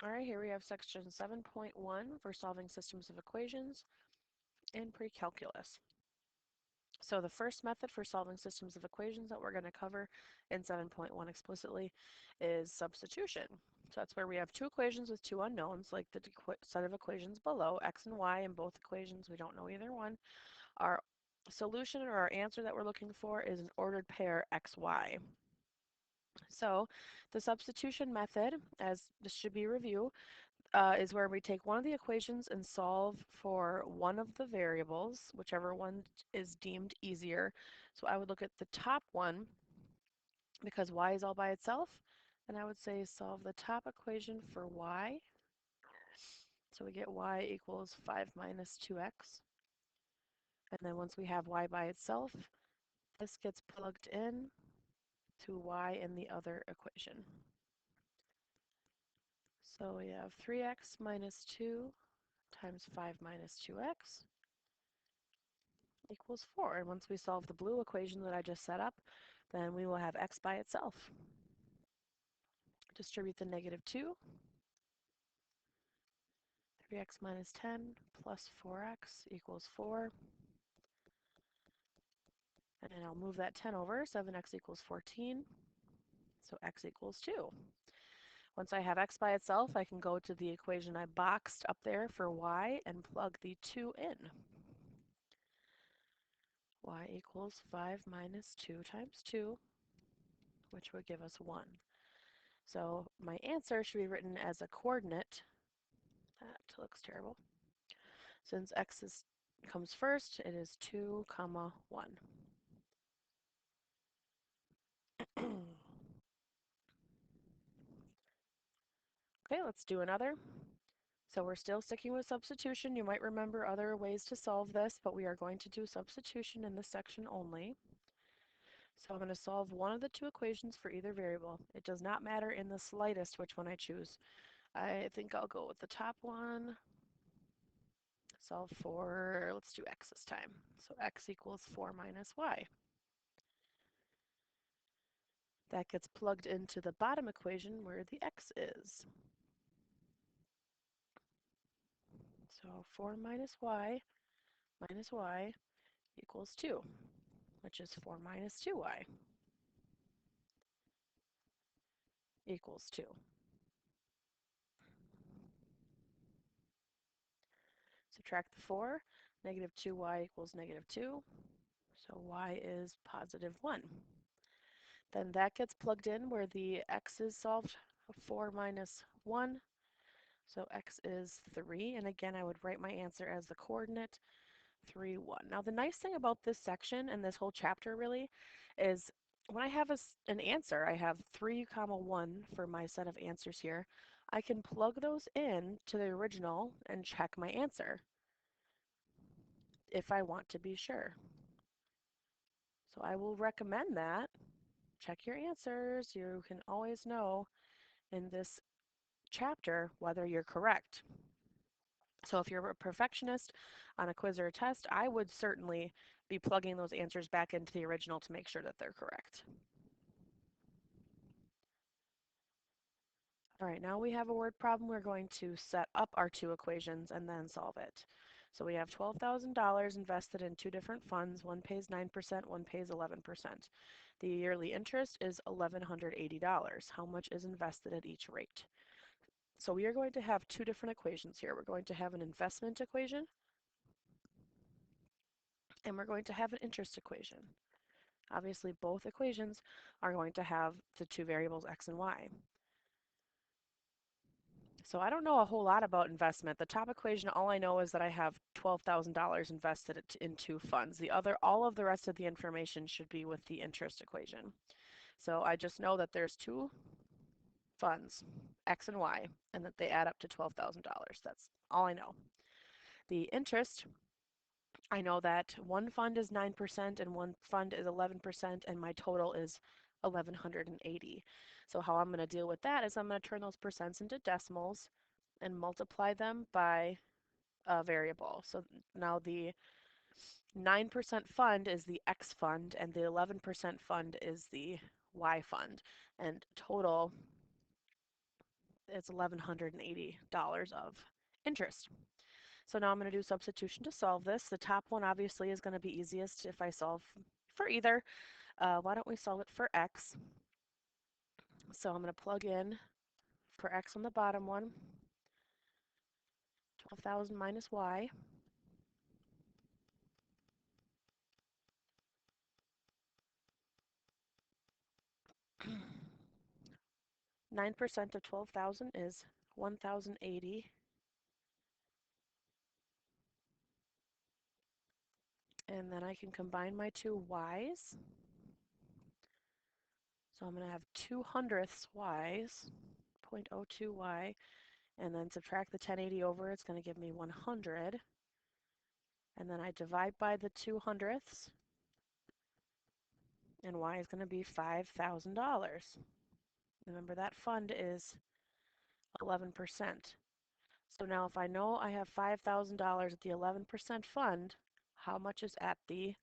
All right, here we have section 7.1 for solving systems of equations in pre-calculus. So the first method for solving systems of equations that we're going to cover in 7.1 explicitly is substitution. So that's where we have two equations with two unknowns, like the set of equations below, x and y in both equations, we don't know either one. Our solution or our answer that we're looking for is an ordered pair xy. So the substitution method, as this should be review, is where we take one of the equations and solve for one of the variables, whichever one is deemed easier. So I would look at the top one because y is all by itself, and I would say solve the top equation for y. So we get y equals 5 minus 2x. And then once we have y by itself, this gets plugged in to y in the other equation. So we have 3x minus 2 times 5 minus 2x equals 4. And once we solve the blue equation that I just set up, then we will have x by itself. Distribute the negative 2. 3x minus 10 plus 4x equals 4. And then I'll move that 10 over. 7x equals 14. So x equals 2. Once I have x by itself, I can go to the equation I boxed up there for y and plug the 2 in. Y equals 5 minus 2 times 2, which would give us 1. So my answer should be written as a coordinate. That looks terrible. Since x comes first, it is 2, comma 1. Okay, let's do another. So we're still sticking with substitution. You might remember other ways to solve this, but we are going to do substitution in this section only. So I'm going to solve one of the two equations for either variable. It does not matter in the slightest which one I choose. I think I'll go with the top one. Solve for, let's do x this time. So x equals 4 minus y. That gets plugged into the bottom equation where the x is. So 4 minus y equals 2, which is 4 minus 2y equals 2. Subtract the 4, negative 2y equals negative 2, so y is positive 1. Then that gets plugged in where the x is solved, 4 minus 1, so x is 3, and again I would write my answer as the coordinate 3, 1. Now the nice thing about this section and this whole chapter really is when I have an answer, I have 3, comma 1 for my set of answers here, I can plug those in to the original and check my answer if I want to be sure. So I will recommend that. Check your answers. You can always know in this chapter whether you're correct. So if you're a perfectionist on a quiz or a test, I would certainly be plugging those answers back into the original to make sure that they're correct. All right, now we have a word problem. We're going to set up our two equations and then solve it. So we have $12,000 invested in two different funds. One pays 9%, one pays 11%. The yearly interest is $1,180. How much is invested at each rate? So we are going to have two different equations here. We're going to have an investment equation and we're going to have an interest equation. Obviously, both equations are going to have the two variables x and y. So I don't know a whole lot about investment. The top equation, all I know is that I have $12,000 invested in two funds. All of the rest of the information should be with the interest equation. So I just know that there's two funds, x and y, and that they add up to $12,000. That's all I know. The interest, I know that one fund is 9% and one fund is 11%, and my total is 1,180. So how I'm going to deal with that is I'm going to turn those percents into decimals and multiply them by a variable. So now the 9% fund is the X fund and the 11% fund is the Y fund. And total it's $1,180 of interest. So now I'm going to do substitution to solve this. The top one obviously is going to be easiest if I solve for either. Why don't we solve it for x? So I'm going to plug in for x on the bottom one, 12,000 minus y. 9% of 12,000 is 1,080. And then I can combine my two y's. So I'm going to have 2/100ths y's, 0.02 y, and then subtract the 1080 over, it's going to give me 100. And then I divide by the 2/100ths, and y is going to be $5,000. Remember, that fund is 11%. So now if I know I have $5,000 at the 11% fund, how much is at the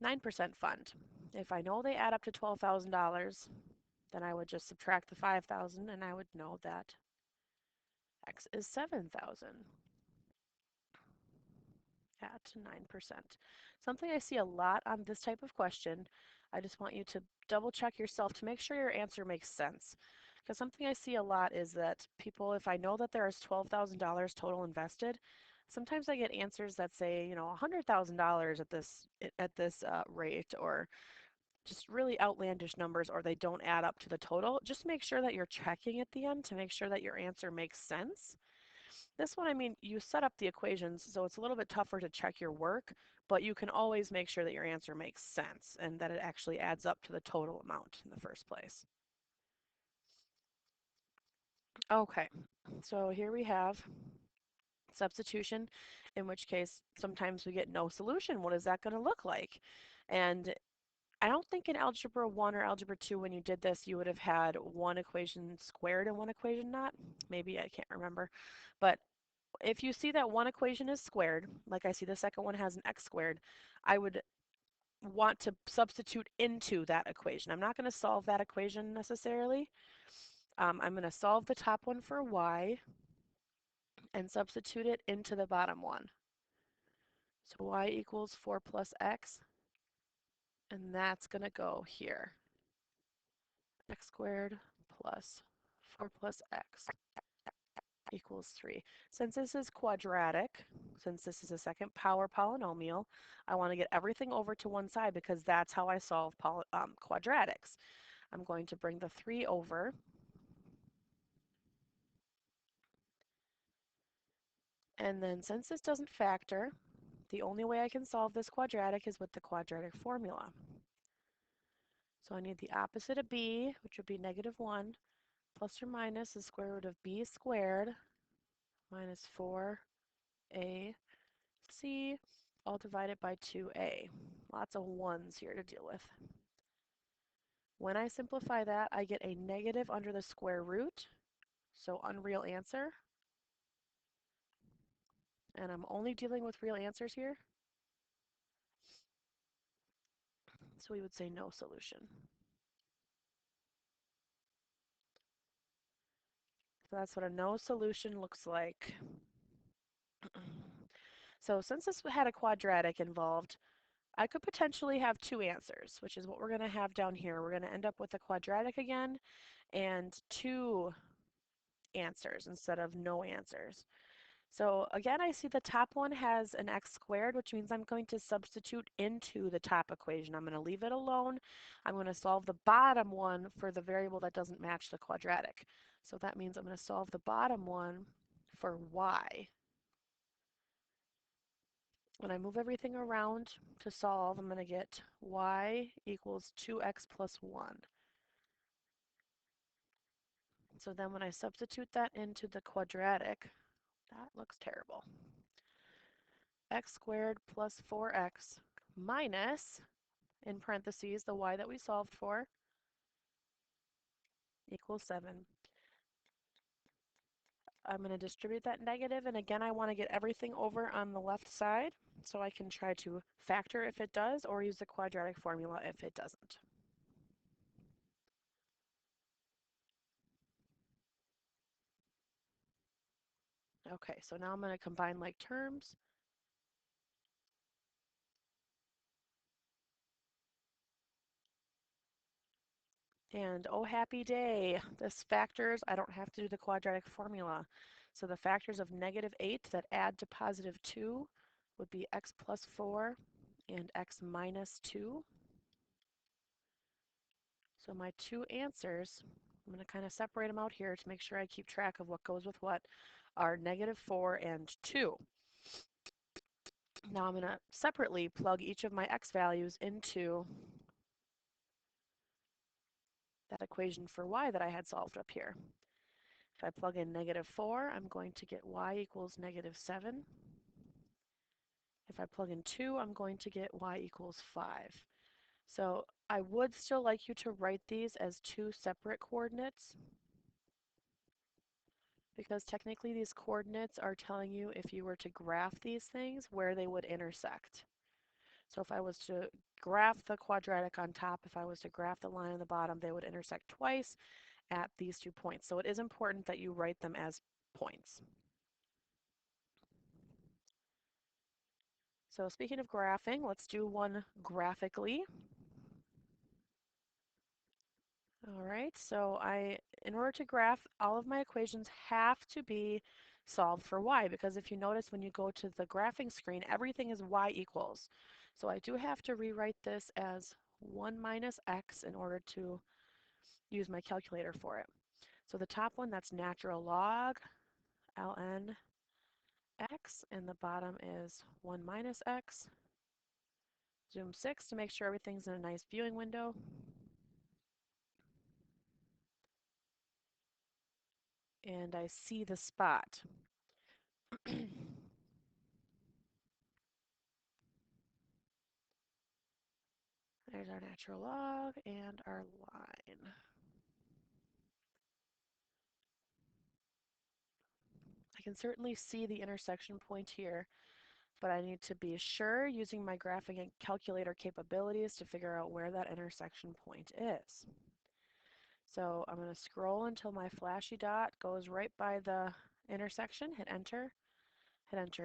9% fund? If I know they add up to $12,000, then I would just subtract the 5,000 and I would know that x is 7,000 at 9%. Something I see a lot on this type of question, I just want you to double check yourself to make sure your answer makes sense. Because something I see a lot is that people, if I know that there is $12,000 total invested, sometimes I get answers that say, you know, $100,000 at this rate, or just really outlandish numbers, or they don't add up to the total. Just make sure that you're checking at the end to make sure that your answer makes sense. This one, I mean, you set up the equations, so it's a little bit tougher to check your work, but you can always make sure that your answer makes sense and that it actually adds up to the total amount in the first place. Okay, so here we have substitution, in which case sometimes we get no solution. What is that going to look like? And I don't think in Algebra 1 or Algebra 2 when you did this you would have had one equation squared and one equation not. Maybe, I can't remember. But if you see that one equation is squared, like I see the second one has an x squared, I would want to substitute into that equation. I'm not going to solve that equation necessarily. I'm going to solve the top one for y and substitute it into the bottom one. So y equals 4 plus x, and that's going to go here. X squared plus 4 plus x equals 3. Since this is quadratic, since this is a second power polynomial, I want to get everything over to one side because that's how I solve quadratics. I'm going to bring the 3 over. And then since this doesn't factor, the only way I can solve this quadratic is with the quadratic formula. So I need the opposite of b, which would be -1, plus or minus the square root of b squared minus 4ac, all divided by 2a. Lots of ones here to deal with. When I simplify that, I get a negative under the square root, so unreal answer. And I'm only dealing with real answers here. So we would say no solution. So that's what a no solution looks like. So since this had a quadratic involved, I could potentially have two answers, which is what we're going to have down here. We're going to end up with a quadratic again and two answers instead of no answers. So again, I see the top one has an x squared, which means I'm going to substitute into the top equation. I'm going to leave it alone. I'm going to solve the bottom one for the variable that doesn't match the quadratic. So that means I'm going to solve the bottom one for y. When I move everything around to solve, I'm going to get y equals 2x plus 1. So then when I substitute that into the quadratic, that looks terrible. X squared plus 4x minus, in parentheses, the y that we solved for, equals 7. I'm going to distribute that negative, and again, I want to get everything over on the left side, so I can try to factor if it does, or use the quadratic formula if it doesn't. Okay, so now I'm going to combine like terms. And oh, happy day. This factors, I don't have to do the quadratic formula. So the factors of -8 that add to +2 would be x plus 4 and x minus 2. So my two answers, I'm going to kind of separate them out here to make sure I keep track of what goes with what, are -4 and 2. Now I'm going to separately plug each of my x values into that equation for y that I had solved up here. If I plug in -4, I'm going to get y equals -7. If I plug in 2, I'm going to get y equals 5. So I would still like you to write these as two separate coordinates, because technically these coordinates are telling you, if you were to graph these things, where they would intersect. So if I was to graph the quadratic on top, if I was to graph the line on the bottom, they would intersect twice at these 2 points. So it is important that you write them as points. So speaking of graphing, let's do one graphically. All right, so in order to graph, all of my equations have to be solved for y, because if you notice when you go to the graphing screen, everything is y equals. So I do have to rewrite this as 1 minus x in order to use my calculator for it. So the top one, that's natural log ln x, and the bottom is 1 minus x. Zoom 6 to make sure everything's in a nice viewing window. And I see the spot. There's our natural log and our line. I can certainly see the intersection point here, but I need to be sure using my graphing and calculator capabilities to figure out where that intersection point is. So I'm going to scroll until my flashy dot goes right by the intersection, hit enter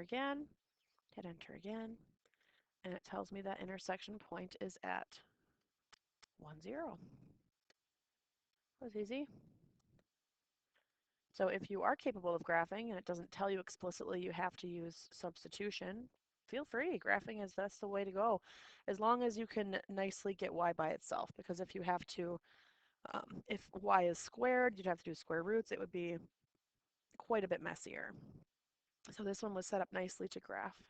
again, hit enter again, and it tells me that intersection point is at 1, 0. That was easy. So if you are capable of graphing and it doesn't tell you explicitly you have to use substitution, feel free. Graphing is that's the way to go, as long as you can nicely get y by itself. Because if you have to, if y is squared, you'd have to do square roots. It would be quite a bit messier. So this one was set up nicely to graph.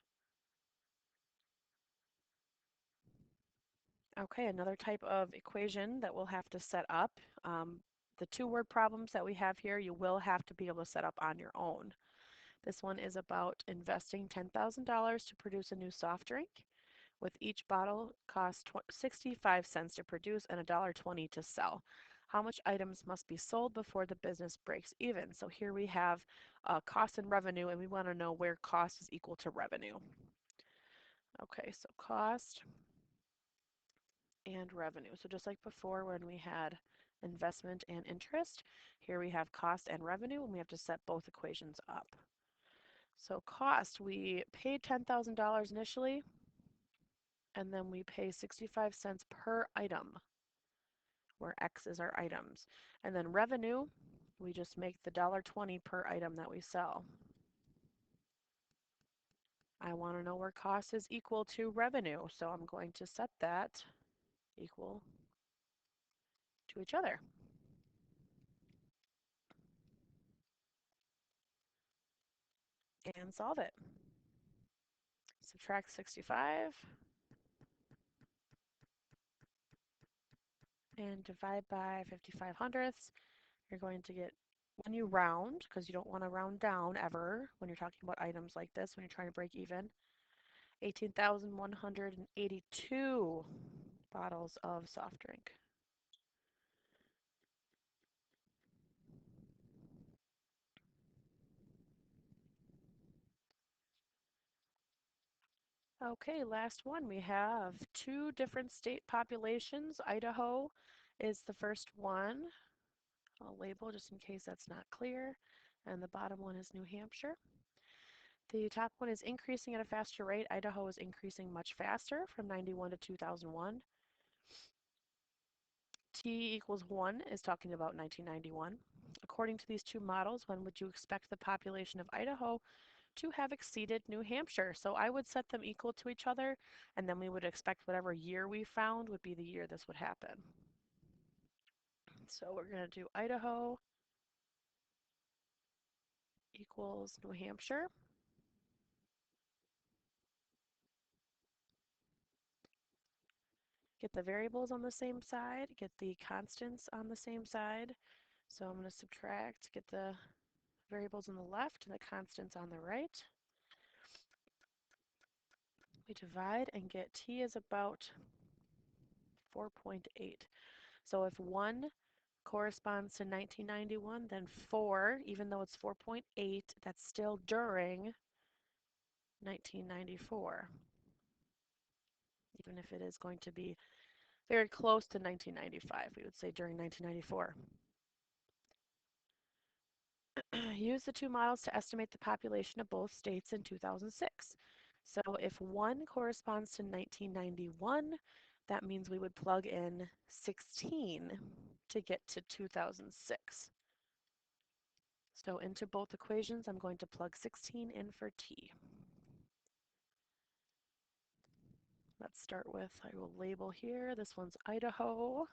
Okay, another type of equation that we'll have to set up. The two-word problems that we have here, you will have to be able to set up on your own. This one is about investing $10,000 to produce a new soft drink, with each bottle cost 65 cents to produce and $1.20 to sell. How much items must be sold before the business breaks even? So here we have cost and revenue, and we want to know where cost is equal to revenue. Okay, so cost and revenue. So just like before when we had investment and interest, here we have cost and revenue, and we have to set both equations up. So cost, we paid $10,000 initially, and then we pay 65 cents per item, where X is our items. And then revenue, we just make the $1.20 per item that we sell. I want to know where cost is equal to revenue, so I'm going to set that equal to each other. And solve it. Subtract 65 and divide by 55 hundredths. You're going to get, when you round, because you don't want to round down ever when you're talking about items like this, when you're trying to break even, 18,182 bottles of soft drink. Okay, last one. We have two different state populations. Idaho is the first one. I'll label just in case that's not clear. And the bottom one is New Hampshire. The top one is increasing at a faster rate. Idaho is increasing much faster from 91 to 2001. T equals 1 is talking about 1991. According to these two models, when would you expect the population of Idaho to have exceeded New Hampshire? So I would set them equal to each other, and then we would expect whatever year we found would be the year this would happen. So we're going to do Idaho equals New Hampshire. Get the variables on the same side, get the constants on the same side. So I'm going to subtract, get the variables on the left and the constants on the right. We divide and get t is about 4.8. So if 1 corresponds to 1991, then 4, even though it's 4.8, that's still during 1994. Even if it is going to be very close to 1995, we would say during 1994. Use the two models to estimate the population of both states in 2006. So if 1 corresponds to 1991, that means we would plug in 16 to get to 2006. So into both equations, I'm going to plug 16 in for t. Let's start with, I will label here, this one's Idaho.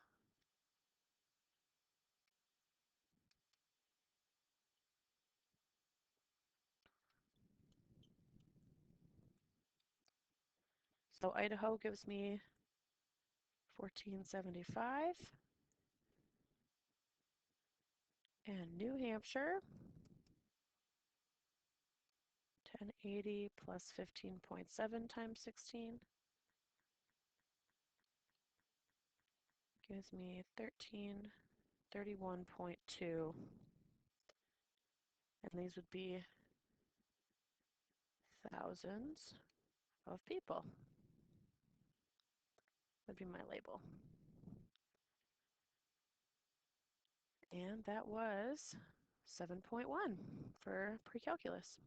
So Idaho gives me 1475. And New Hampshire, 1080 plus 15.7 times 16 gives me 1331.2. And these would be thousands of people. Would be my label. And that was 7.1 for pre-calculus.